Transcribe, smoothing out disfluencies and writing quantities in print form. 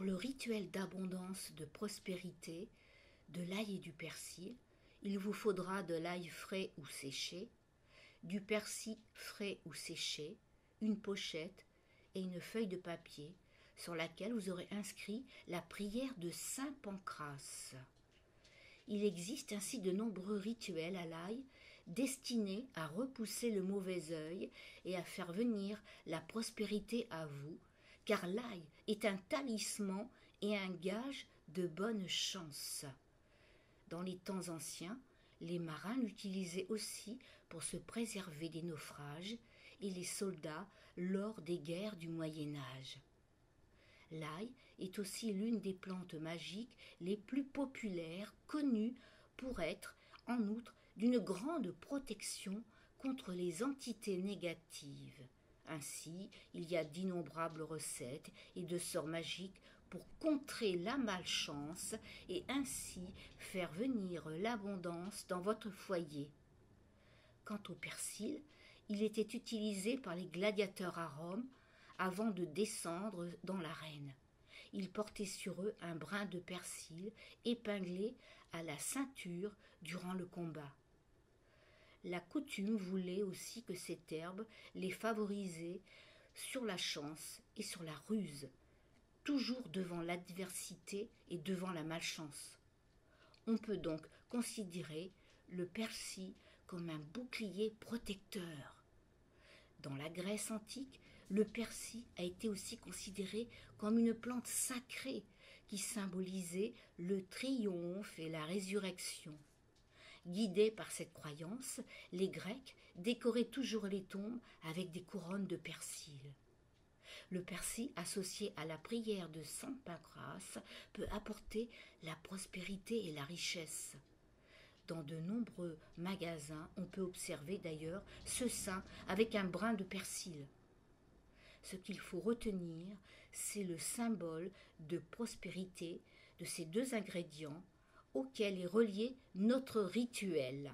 Pour le rituel d'abondance, de prospérité, de l'ail et du persil, il vous faudra de l'ail frais ou séché, du persil frais ou séché, une pochette et une feuille de papier sur laquelle vous aurez inscrit la prière de Saint Pancrace. Il existe ainsi de nombreux rituels à l'ail destinés à repousser le mauvais œil et à faire venir la prospérité à vous, car l'ail est un talisman et un gage de bonne chance. Dans les temps anciens, les marins l'utilisaient aussi pour se préserver des naufrages et les soldats lors des guerres du Moyen Âge. L'ail est aussi l'une des plantes magiques les plus populaires, connues pour être, en outre, d'une grande protection contre les entités négatives. Ainsi, il y a d'innombrables recettes et de sorts magiques pour contrer la malchance et ainsi faire venir l'abondance dans votre foyer. Quant au persil, il était utilisé par les gladiateurs à Rome avant de descendre dans l'arène. Ils portaient sur eux un brin de persil épinglé à la ceinture durant le combat. La coutume voulait aussi que cette herbe les favorisait sur la chance et sur la ruse, toujours devant l'adversité et devant la malchance. On peut donc considérer le persil comme un bouclier protecteur. Dans la Grèce antique, le persil a été aussi considéré comme une plante sacrée qui symbolisait le triomphe et la résurrection. Guidés par cette croyance, les Grecs décoraient toujours les tombes avec des couronnes de persil. Le persil associé à la prière de Saint Pancrace peut apporter la prospérité et la richesse. Dans de nombreux magasins, on peut observer d'ailleurs ce saint avec un brin de persil. Ce qu'il faut retenir, c'est le symbole de prospérité de ces deux ingrédients auxquels est relié notre rituel.